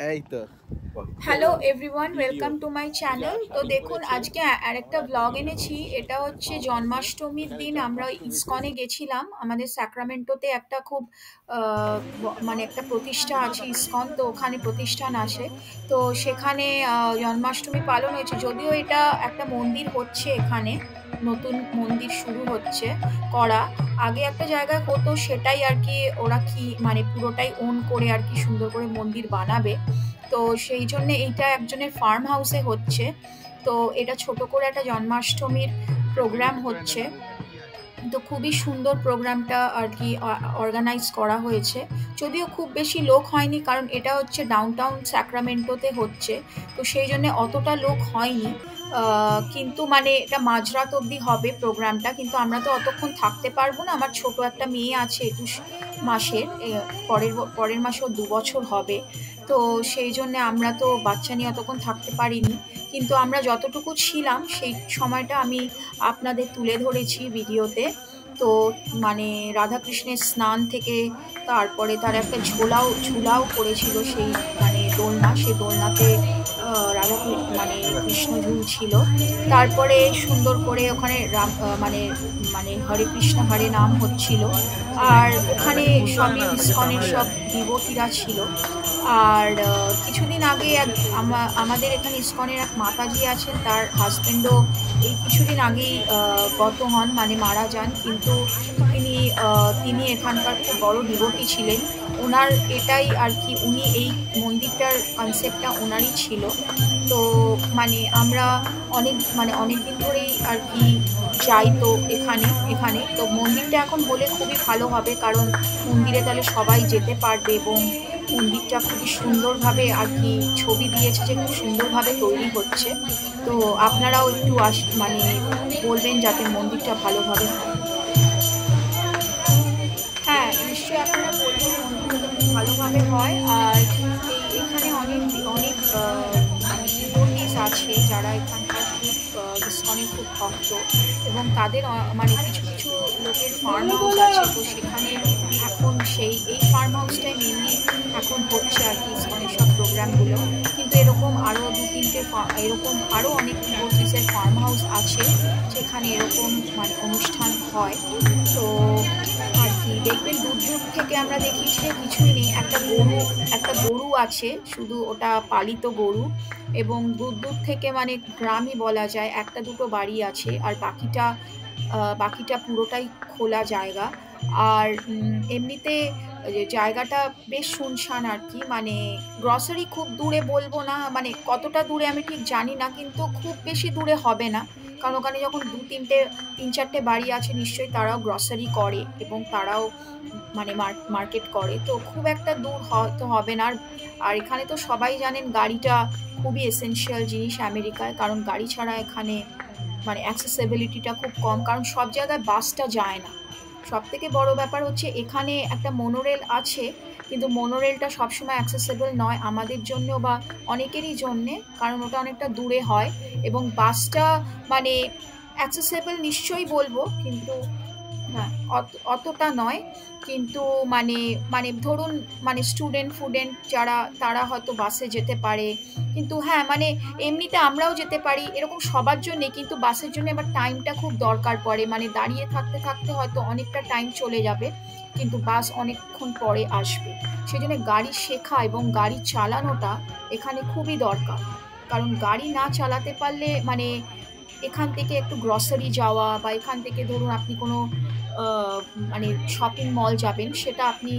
এই তো hello everyone, welcome to my channel. তো দেখুন, আজকে আরেকটা ব্লগ এনেছি। এটা হচ্ছে জন্মাষ্টমীর দিন আমরা ইসকনে গেছিলাম। আমাদের স্যাক্রামেন্টোতে একটা খুব মানে একটা প্রতিষ্ঠা আছে ইসকন, তো ওখানে প্রতিষ্ঠান আছে। তো সেখানে জন্মাষ্টমী পালন হয়েছে। যদিও এটা একটা মন্দির হচ্ছে এখানে, নতুন মন্দির শুরু হচ্ছে করা। আগে একটা জায়গায় হতো, সেটাই আর কি ওরা কি মানে পুরোটাই ওন করে আর কি সুন্দর করে মন্দির বানাবে। তো সেই জন্য এইটা একজনের ফার্ম হাউসে হচ্ছে। তো এটা ছোট করে একটা জন্মাষ্টমীর প্রোগ্রাম হচ্ছে। তো খুবই সুন্দর প্রোগ্রামটা আর কি অর্গানাইজ করা হয়েছে। যদিও খুব বেশি লোক হয়নি, কারণ এটা হচ্ছে ডাউনটাউন স্যাক্রামেন্টোতে হচ্ছে। তো সেই জন্য অতটা লোক হয়নি। কিন্তু মানে এটা মাঝরাত অবধি হবে প্রোগ্রামটা, কিন্তু আমরা তো অতক্ষণ থাকতে পারবো না। আমার ছোট একটা মেয়ে আছে 21 মাসের, পরের মাসেও 2 বছর হবে। তো সেই জন্য আমরা তো বাচ্চা নিয়ে অতক্ষণ থাকতে পারিনি। কিন্তু আমরা যতটুকু ছিলাম সেই সময়টা আমি আপনাদের তুলে ধরেছি ভিডিওতে। তো মানে রাধাকৃষ্ণের স্নান থেকে তারপরে তার একটা ঝুলাও করেছিল, সেই মানে দোলনা, সেই দোলনাতে রাধা মানে কৃষ্ণ ঝুলছিল। তারপরে সুন্দর করে ওখানে মানে মানে হরে কৃষ্ণ হরে নাম হচ্ছিল। আর ওখানে সবই ইসকনের সব ডিভোটিরা ছিল। আর কিছুদিন আগে আমাদের এখানে ইসকনের এক মাতাজি আছেন, তার হাজবেন্ডও এই কিছুদিন আগেই গত হন, মানে মারা যান। কিন্তু তিনি তিনি এখানকার খুব বড় ডিভোটি ছিলেন। ওনার এটাই আর কি, উনি এই মন্দিরটার কনসেপ্টটা ওনারই ছিল। তো মানে আমরা অনেক দিন ধরেই আর কি যাই। তো এখানে তো মন্দিরটা এখন হলে খুবই ভালো হবে, কারণ মন্দিরে তাহলে সবাই যেতে পারবে। এবং মন্দিরটা খুবই সুন্দরভাবে আর কি ছবি দিয়েছে যে খুব সুন্দরভাবে তৈরি হচ্ছে। তো আপনারাও একটু মানে বলবেন যাতে মন্দিরটা ভালোভাবে হয়। হ্যাঁ, নিশ্চয়ই আপনারা বলবেন মন্দিরটা যাতে ভালোভাবে হয়। আর এখানে অনেক অনেক মানে ডিভোটিস আছে যারা এখানকার খুব ইসকনের খুব ভক্ত। এবং তাদের মানে কিছু কিছু লোকের ফার্ম হাউস আছে। তো সেখানে এখন এই ফার্ম হাউসটাই মেনলি এখন হচ্ছে আর কি ইসকনের সব প্রোগ্রামগুলো। কিন্তু এরকম আরও 2-3টে এরকম আরও অনেক ডিভোটিসের ফার্ম হাউস আছে যেখানে এরকম মানে অনুষ্ঠান হয়। তো আর কি দেখবেন, দূর দূর থেকে আমরা দেখি যে কিছুই নেই, একটা গরু আছে, শুধু ওটা পালিত গরু। এবং দূর দূর থেকে মানে গ্রামই বলা যায়, একটা দুটো বাড়ি আছে, আর বাকিটা পুরোটাই খোলা জায়গা। আর এমনিতে জায়গাটা বেশ শুনশান আর কি। মানে গ্রসারি খুব দূরে বলবো না, মানে কতটা দূরে আমি ঠিক জানি না, কিন্তু খুব বেশি দূরে হবে না। কারণ ওখানে যখন 3-4টে বাড়ি আছে, নিশ্চয়ই তারাও গ্রসারি করে এবং তারাও মানে মার্কেট করে। তো খুব একটা দূর হয়তো হবে না। আর এখানে তো সবাই জানেন গাড়িটা খুবই এসেনশিয়াল জিনিস আমেরিকায়, কারণ গাড়ি ছাড়া এখানে মানে অ্যাক্সেসিবিলিটিটা খুব কম, কারণ সব জায়গায় বাসটা যায় না। সব থেকে বড় ব্যাপার হচ্ছে এখানে একটা মোনোরেল আছে, কিন্তু মোনোরেলটা সবসময় অ্যাক্সেসেবল নয় আমাদের জন্য বা অনেকেরই জন্যে, কারণ ওটা অনেকটা দূরে হয়। এবং বাসটা মানে অ্যাক্সেসেবল নিশ্চয়ই বলবো, কিন্তু হ্যাঁ, অতটা নয়। কিন্তু মানে মানে ধরুন, মানে স্টুডেন্ট যারা, তারা হয়তো বাসে যেতে পারে। কিন্তু হ্যাঁ, মানে এমনিতে আমরাও যেতে পারি, এরকম সবার জন্যে। কিন্তু বাসের জন্য আবার টাইমটা খুব দরকার পড়ে, মানে দাঁড়িয়ে থাকতে থাকতে হয়তো অনেকটা টাইম চলে যাবে, কিন্তু বাস অনেকক্ষণ পরে আসবে। সেই জন্য গাড়ি শেখা এবং গাড়ি চালানোটা এখানে খুবই দরকার। কারণ গাড়ি না চালাতে পারলে মানে এখান থেকে একটু গ্রসারি যাওয়া, বা এখান থেকে ধরুন আপনি কোনো আহ, মানে শপিং মল যাবেন, সেটা আপনি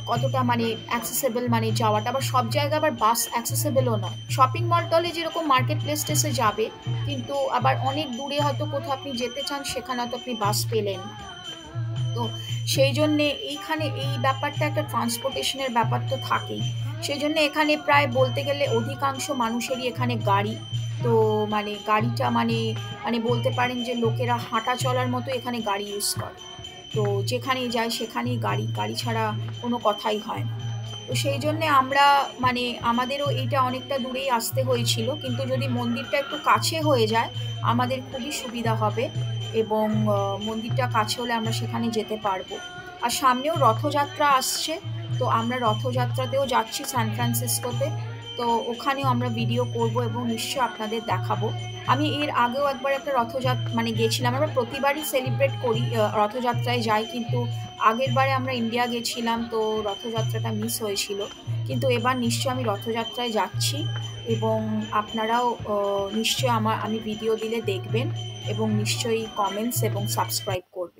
কতটা মানে অ্যাক্সেসেবল, মানে যাওয়াটা আবার সব জায়গায় আবার বাস অ্যাক্সেসেবলও নয়। শপিং মল টলে যেরকম মার্কেট প্লেস টেসে যাবে, কিন্তু আবার অনেক দূরে হয়তো কোথাও আপনি যেতে চান, সেখানে হয়তো আপনি বাস পেলেন না। তো সেই জন্যে এইখানে এই ব্যাপারটা, একটা ট্রান্সপোর্টেশনের ব্যাপার তো থাকেই। সেই জন্য এখানে প্রায় বলতে গেলে অধিকাংশ মানুষেরই এখানে গাড়ি। তো মানে গাড়িটা মানে মানে বলতে পারেন যে লোকেরা হাঁটা চলার মতো এখানে গাড়ি ইউজ করে। তো যেখানেই যায় সেখানেই গাড়ি, গাড়ি ছাড়া কোনো কথাই হয় না। তো সেই জন্যে আমরা মানে আমাদেরও এইটা অনেকটা দূরেই আসতে হয়েছিল, কিন্তু যদি মন্দিরটা একটু কাছে হয়ে যায় আমাদের খুবই সুবিধা হবে। এবং মন্দিরটা কাছে হলে আমরা সেখানে যেতে পারবো। আর সামনেও রথযাত্রা আসছে, তো আমরা রথযাত্রাতেও যাচ্ছি সান ফ্রান্সিসকোতে। তো ওখানেও আমরা ভিডিও করব এবং নিশ্চয়ই আপনাদের দেখাবো। আমি এর আগেও একবার একটা মানে গেছিলাম। আমরা প্রতিবারই সেলিব্রেট করি, রথযাত্রায় যাই, কিন্তু আগেরবারে আমরা ইন্ডিয়া গেছিলাম তো রথযাত্রাটা মিস হয়েছিল। কিন্তু এবার নিশ্চয়ই আমি রথযাত্রায় যাচ্ছি এবং আপনারাও নিশ্চয়ই আমি ভিডিও দিলে দেখবেন এবং নিশ্চয়ই কমেন্টস এবং সাবস্ক্রাইব করবেন।